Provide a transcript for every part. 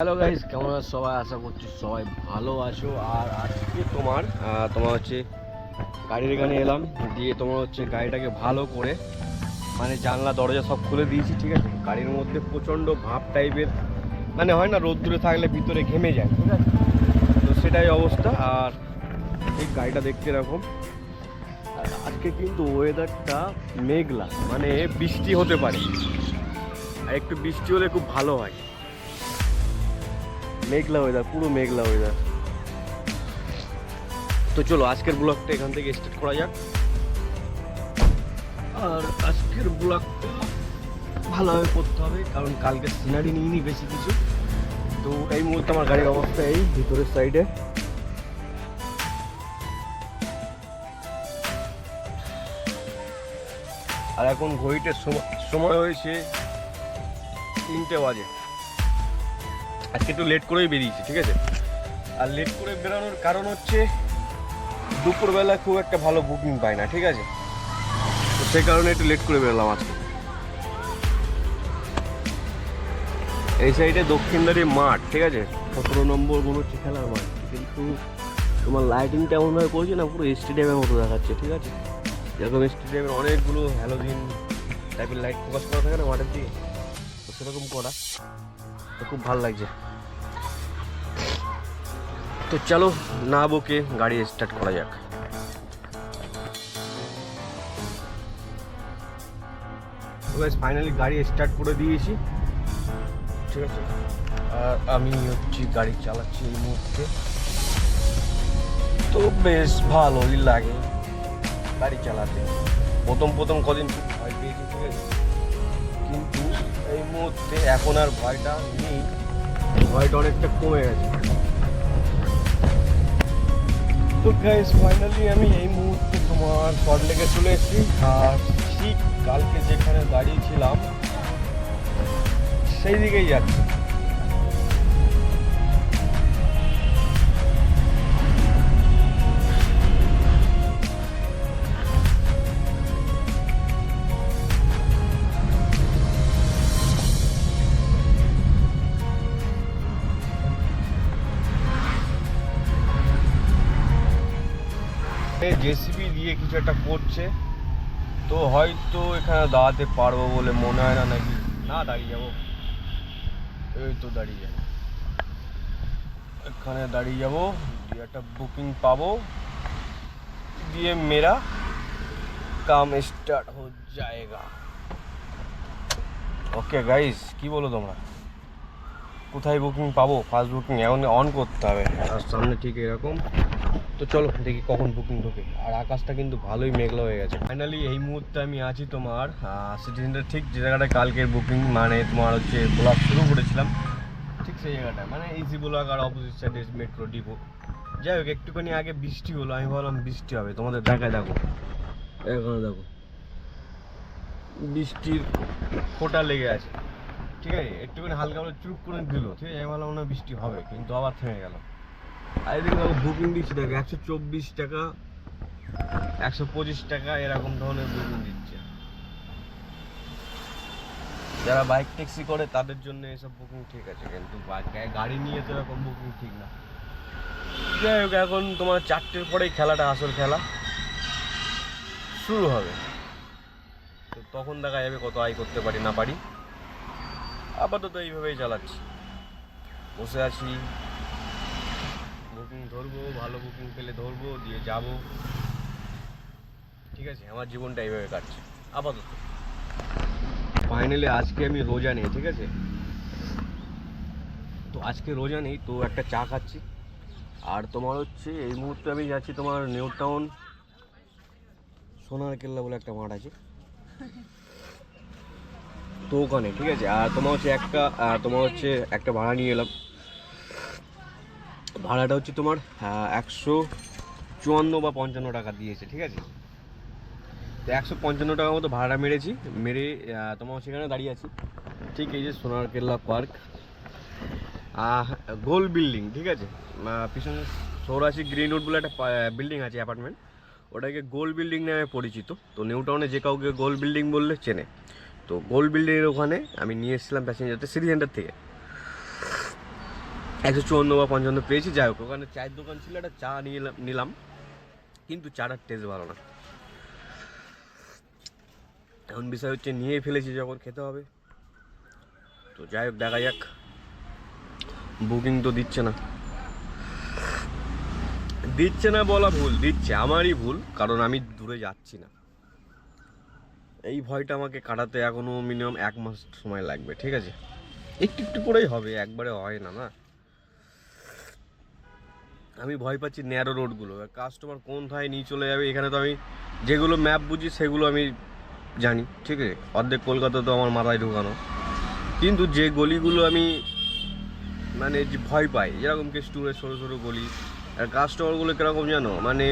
Hello guys, কেমন আছো সবাই? আশা করছি সবাই ভালো আছো। আর আজকে তোমার হচ্ছে গাড়ির এখানে এলাম, দিয়ে তোমার হচ্ছে গাড়িটাকে ভালো করে মানে জানলা দরজা সব খুলে দিয়েছি, ঠিক আছে? গাড়ির মধ্যে প্রচণ্ড ভাপ টাইপের মানে হয় না, রোদ্দুরে থাকলে ভিতরে ঘেমে যায়, ঠিক আছে? তো সেটাই অবস্থা। আর এই গাড়িটা দেখতে এরকম। আর আজকে কিন্তু ওয়েদারটা মেঘলা, মানে বৃষ্টি হতে পারে, আর একটু বৃষ্টি হলে খুব ভালো হয়। মেঘলা ওয়েদার, পুরো মেঘলা ওয়েদার। তো চলো আজকের ব্লগটা এখান থেকে স্টার্ট করা যাক। আর আজকের ব্লগটা ভালোভাবে করতে হবে, কারণ কালকে সিনারি নিইনি বেশি কিছু। তো এই মুহূর্তে আমার গাড়ির অবস্থা এই ভিতরের সাইডে। আর এখন ঘড়িতে সময় হয়েছে 3টে বাজে। আজকে একটু লেট করেই বেরিয়েছি, ঠিক আছে? আর লেট করে বেরোনোর কারণ হচ্ছে দুপুরবেলা খুব একটা ভালো বুকিং পাই না, ঠিক আছে? তো সেই কারণে একটু লেট করে বেরোলাম আজকে। এই সাইডে দক্ষিণদারি মাঠ, ঠিক আছে? 17 নম্বর মনে হচ্ছে খেলার মাঠ, কিন্তু তোমার লাইটিংটা এমনভাবে করছে না, পুরো স্টেডিয়ামের মতো দেখাচ্ছে, ঠিক আছে? যেরকম স্টেডিয়ামের অনেকগুলো হ্যালোজিন টাইপের লাইট ফোকাস করা থাকে না মাঠের দিকে, তো সেরকম করা। তো খুব ভালো লাগছে। তো চলো না বকে গাড়ি স্টার্ট করা যাক। ফাইনালি গাড়ি স্টার্ট করে দিয়েছি, ঠিক আছে? আর আমি হচ্ছে গাড়ি চালাচ্ছি এই মুহূর্তে। তো বেশ ভালোই লাগে গাড়ি চালাতে। প্রথম কদিন খুব ভয় পেয়েছি, ঠিক আছে? কিন্তু এই মুহূর্তে এখন আর ভয়টা নেই, ভয়টা অনেকটা কমে গেছে। তো গাইস ফাইনালি আমি এই মুহূর্তে তোমার সল্টলেকে চলে এসেছি। আর ঠিক কালকে যেখানে দাঁড়িয়েছিলাম সেই দিকেই যাচ্ছি। জেসিবি দিয়ে কিছু একটা করছে, তো হয়তো এখানে দাঁড়াতে পারবো বলে মনে হয় না, নাকি না দাঁড়িয়ে যাবো। এই তো দাঁড়িয়ে যাবো, এখানে দাঁড়িয়ে যাবো, দিয়ে একটা বুকিং পাবো, দিয়ে মেরা কাম স্টার্ট হো যায়গা। ওকে গাইস, কি বলো তোমরা? কোথায় বুকিং পাবো? ফার্স্ট বুকিং এখন অন করতে হবে, আর সামনে ঠিক এরকম। তো চলো দেখি কখন বুকিং ঢোকে। আর আকাশটা কিন্তু ভালোই মেঘলা হয়ে গেছে। ফাইনালি এই মুহূর্তে আমি আছি তোমার সিটি সেন্টার, ঠিক যে জায়গাটায় কালকের বুকিং মানে তোমার হচ্ছে ব্লগ শুরু করেছিলাম, ঠিক সেই জায়গাটায়, মানে ইজি ব্লগ আর অপোজিট সাইডে মেট্রো ডিপো। যাই হোক, একটুখানি আগে বৃষ্টি হলো, আমি ভাবলাম বৃষ্টি হবে, তোমাদের দেখায় দেখো, এখানে দেখো বৃষ্টির ফোঁটা লেগে আছে, ঠিক আছে? একটুখানি হালকা করে চুপ করে দিল, ঠিক আছে? আমি ভাবলাম না বৃষ্টি হবে, কিন্তু আবার থেমে গেল। আর এদিকে দেখো বুকিং দিচ্ছি, দেখো 124 টাকা, 125 টাকা এরকম ধরনের বুকিং দিচ্ছে। যারা বাইক ট্যাক্সি করে তাদের জন্য এসব বুকিং ঠিক আছে, কিন্তু গাড়ি নিয়ে তো এরকম বুকিং ঠিক না। যাই হোক, এখন তোমার 4টের পরেই খেলাটা, আসল খেলা শুরু হবে। তো তখন দেখা যাবে কত আয় করতে পারি না পারি। আপাতত এইভাবেই চালাচ্ছি, বসে আছি, বুকিং ধরবো, ভালো বুকিং পেলে ধরবো, দিয়ে যাব, ঠিক আছে? আমার জীবনটা এইভাবে কাটছে আপাতত। ফাইনালি আজকে আমি রোজা নেই, ঠিক আছে? তো আজকে রোজা নেই, তো একটা চা খাচ্ছি। আর তোমার হচ্ছে এই মুহূর্তে আমি যাচ্ছি তোমার নিউ টাউন সোনার কেল্লা বলে একটা মাঠ আছে, তো ওখানে, ঠিক আছে? আর তোমার হচ্ছে একটা ভাড়া নিয়ে এলাম। ভাড়াটা হচ্ছে তোমার 154 বা 55 টাকা দিয়েছে, ঠিক আছে? তো 155 টাকার মতো ভাড়া মেরেছি, মেরে তোমার সেখানে দাঁড়িয়ে আছি। ঠিক এই যে সোনার কেল্লা পার্ক, গোল বিল্ডিং, ঠিক আছে? পিছনে সৌরাশি গ্রিনউড বলে একটা বিল্ডিং আছে, অ্যাপার্টমেন্ট, ওটাকে গোল বিল্ডিং নামে পরিচিত। তো নিউ টাউনে যে কাউকে গোল বিল্ডিং বললে চেনে। তো গোল বিল্ডিংয়ের ওখানে আমি নিয়ে এসেছিলাম প্যাসেঞ্জারতে সিটি সেন্টার থেকে। 154 বা 55 পেয়েছি। যাই হোক, ওখানে চায়ের দোকান ছিল, একটা চা নিলাম, কিন্তু চাটার টেস্ট ভালো না। এখন বিষয় হচ্ছে নিয়ে ফেলেছি যখন, খেতে হবে। তো যাই হোক, দেখা যাক। বুকিং তো দিচ্ছে না বলা ভুল, দিচ্ছে, আমারই ভুল, কারণ আমি দূরে যাচ্ছি না। এই ভয়টা আমাকে কাটাতে এখনো মিনিমাম 1 মাস সময় লাগবে, ঠিক আছে? একটু একটু করেই হবে, একবারে হয় না। আমি ভয় পাচ্ছি ন্যারো রোডগুলো, কাস্টমার কোন ধায় নিয়ে চলে যাবে। এখানে তো আমি যেগুলো ম্যাপ বুঝি সেগুলো আমি জানি, ঠিক আছে? অর্ধেক কলকাতা তো আমার মাথায় ঢুকানো, কিন্তু যে গলিগুলো আমি মানে যে ভয় পাই, যেরকম কেষ্টুরের সরু সরু গলি, আর কাস্টমারগুলো কীরকম জানো, মানে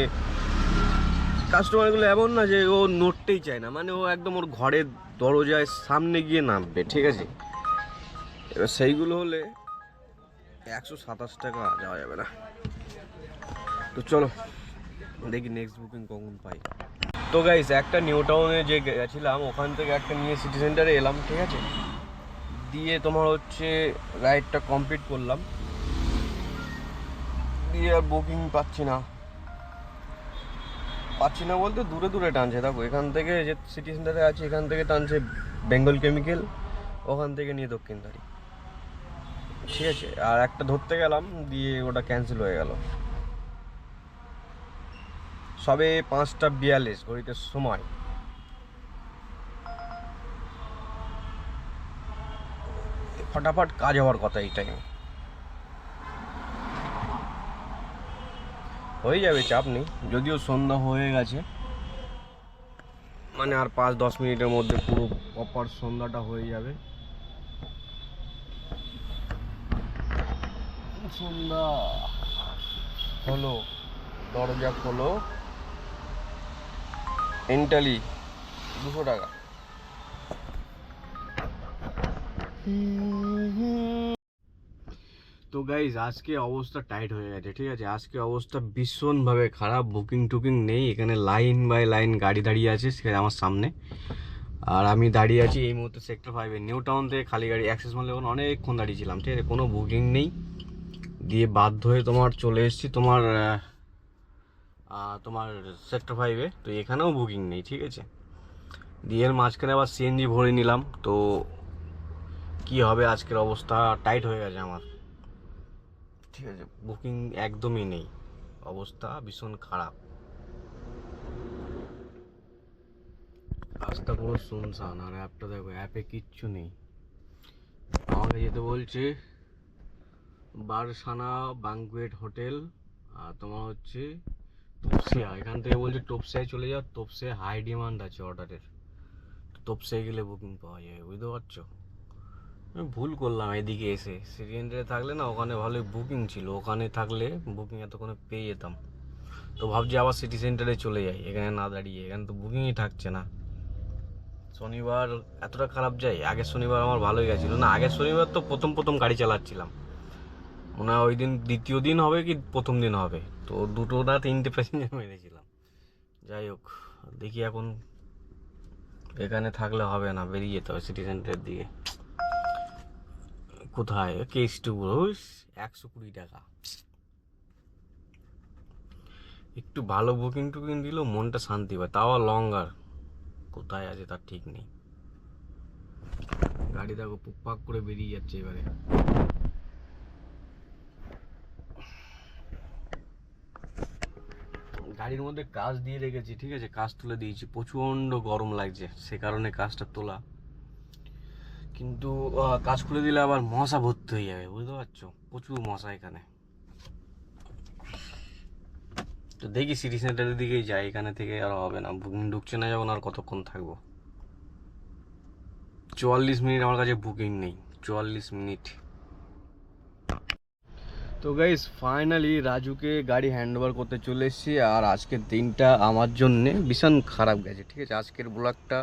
কাস্টমারগুলো এমন না যে ও নড়তেই চায় না, মানে ও একদম ওর ঘরের দরজায় সামনে গিয়ে নামবে, ঠিক আছে? এবার সেইগুলো হলে 127 টাকা যাওয়া যাবে না। তো চলো দেখি নেক্সট বুকিং কখন পাই। তো গাইস, একটা নিউ টাউনে যে গেছিলাম, ওখান থেকে একটা নিয়ে সিটি সেন্টারে এলাম, ঠিক আছে? দিয়ে তোমার হচ্ছে রাইডটা কমপ্লিট করলাম, দিয়ে আর বুকিং পাচ্ছি না বলতে দূরে দূরে টানছে। দেখো, এখান থেকে যে সিটি সেন্টারে আছে, এখান থেকে টানছে বেঙ্গল কেমিক্যাল, ওখান থেকে নিয়ে দক্ষিণধারী, ঠিক আছে? আর একটা ধরতে গেলাম, দিয়ে ওটা ক্যান্সেল হয়ে গেল। সবে 5:42 ঘড়িতে সময়। ফটাফট কাজ হওয়ার কথা এই টাইমে, হয়ে যাবে, চাপ নেই। যদিও সন্ধ্যা হয়ে গেছে, মানে আর 5-10 মিনিটের মধ্যে পুরো প্রপার সন্ধ্যাটা হয়ে যাবে। সন্ধ্যা হলো, দরজা খোলো, এন্টালি 200 টাকা। তো গাইজ, আজকে অবস্থা টাইট হয়ে গেছে, ঠিক আছে? আজকে অবস্থা ভীষণভাবে খারাপ, বুকিং টুকিং নেই, এখানে লাইন বাই লাইন গাড়ি দাঁড়িয়ে আছে সেখানে আমার সামনে, আর আমি দাঁড়িয়ে আছি এই মুহূর্তে সেক্টর 5-এ। নিউ টাউন থেকে খালি গাড়ি, অ্যাক্সেস মলে এখন অনেকক্ষণ দাঁড়িয়েছিলাম, ঠিক আছে? কোনো বুকিং নেই, দিয়ে বাধ্য হয়ে তোমার চলে এসেছি তোমার সেক্টর 5-এ। তো এখানেও বুকিং নেই, ঠিক আছে? দিয়ে এর মাঝখানে আবার সিএনজি ভরে নিলাম। তো কি হবে, আজকের অবস্থা টাইট হয়ে গেছে আমার, ঠিক আছে? বুকিং একদমই নেই, অবস্থা ভীষণ খারাপ, রাস্তা পুরো শুনশান। আর অ্যাপটা দেখো, অ্যাপে কিচ্ছু নেই। আমাকে যেতে বলছে বারসানা বাঙ্কুয়েট হোটেল, আর তোমার হচ্ছে তপসিয়া। এখান থেকে বলছে তপসিয়ায় চলে যাও, তপসিয়া হাই ডিমান্ড আছে অর্ডারের, তপসিয়ায় গেলে বুকিং পাওয়া যাবে, বুঝতে পারছো? আমি ভুল করলাম এদিকে এসে। সিটি সেন্টারে থাকলে না, ওখানে ভালোই বুকিং ছিল, ওখানে থাকলে বুকিং এতক্ষণে পেয়ে যেতাম। তো ভাবছি আবার সিটি সেন্টারে চলে যাই, এখানে না দাঁড়িয়ে, এখানে তো বুকিংই থাকছে না। শনিবার এতটা খারাপ যায়? আগের শনিবার আমার ভালোই গেছিলো না, আগের শনিবার তো প্রথম গাড়ি চালাচ্ছিলাম, মনে হয় ওই দিন দ্বিতীয় দিন হবে কি প্রথম দিন হবে, তো 2 না 3টে প্যাসেঞ্জার মেরেছিলাম। যাই হোক, দেখি এখন এখানে থাকলে হবে না, বেরিয়ে যেতে হবে সিটি সেন্টারের দিকে। কোথায় কেস টু, 120 টাকা। একটু ভালো বুকিং টুকিং দিলেও মনটা শান্তি পায়, তাও লঙ্গার কোথায় আছে তার ঠিক নেই। গাড়ি দেখো পুকপাক করে বেরিয়ে যাচ্ছে এবারে। গাড়ির মধ্যে কাজ দিয়ে রেখেছি, ঠিক আছে? কাজ তুলে দিয়েছি, প্রচণ্ড গরম লাগছে, সে কারণে কাজটা তোলা। কিন্তু কাজ খুলে দিলে আবার মশা ভর্তি হয়ে যাবে, বুঝতে পারছো? প্রচুর মশা এখানে। তো দেখি সিটি সেন্টারের দিকেই যাই, এখানে থেকে আর হবে না, বুকিং ঢুকছে না যখন, আর কতক্ষণ থাকবো? 44 মিনিট আমার কাছে বুকিং নেই, 44 মিনিট। তো গাইস, ফাইনালি রাজুকে গাড়ি হ্যান্ড ওভার করতে চলে এসেছি। আর আজকের দিনটা আমার জন্যে ভীষণ খারাপ গেছে, ঠিক আছে? আজকের ব্লগটা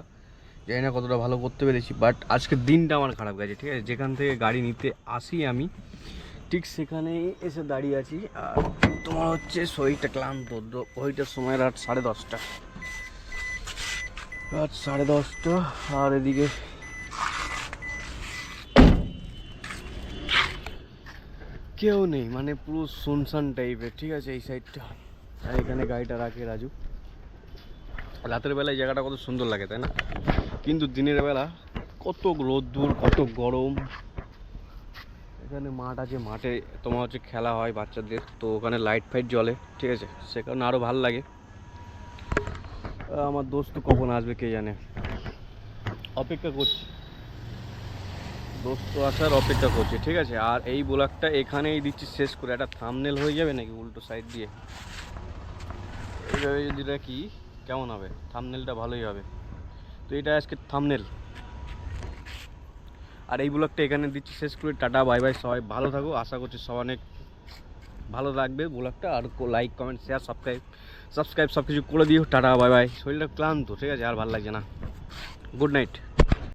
জানি না কতটা ভালো করতে পেরেছি, বাট আজকের দিনটা আমার খারাপ গেছে, ঠিক আছে? যেখান থেকে গাড়ি নিতে আসি আমি, ঠিক সেখানেই এসে দাঁড়িয়ে আছি। আর তোমার হচ্ছে শরীরটা ক্লান্ত, ওইটার সময় রাত 10:30, আর এদিকে কেউ নেই, মানে পুরো শুনশান টাইপের, ঠিক আছে এই সাইডটা। আর এখানে গাড়িটা রাখে রাজু। রাতের বেলায় জায়গাটা কত সুন্দর লাগে তাই না, কিন্তু দিনের বেলা কত রোদ্দুর, কত গরম। এখানে মাঠ আছে, মাঠে তোমার হচ্ছে খেলা হয় বাচ্চাদের, তো ওখানে লাইট ফাইট জ্বলে, ঠিক আছে, সে কারণে আরও ভালো লাগে। আমার দোস্ত কখন আসবে কে জানে, অপেক্ষা করছি, দোস্ত আসার অপেক্ষা করছি, ঠিক আছে। আর এই ব্লগটা এখানেই দিচ্ছি শেষ করে, একটা থাম্বনেল হয়ে যাবে নাকি উল্টো সাইড দিয়ে, এইভাবে যদি রাখি কেমন হবে, থাম্বনেলটা ভালোই হবে। তো এটা আজকে থাম্বনেল। আর এই ব্লগটা এখানে দিচ্ছি শেষ করে, টাটা বাই বাই, সবাই ভালো থাকো, আশা করছি সবাই অনেক ভালো লাগবে ব্লগটা। আর লাইক কমেন্ট শেয়ার সাবস্ক্রাইব সব কিছু করে দিও। টাটা বাই বাই, শরীরটা ক্লান্ত, ঠিক আছে, আর ভালো লাগছে না। Good night.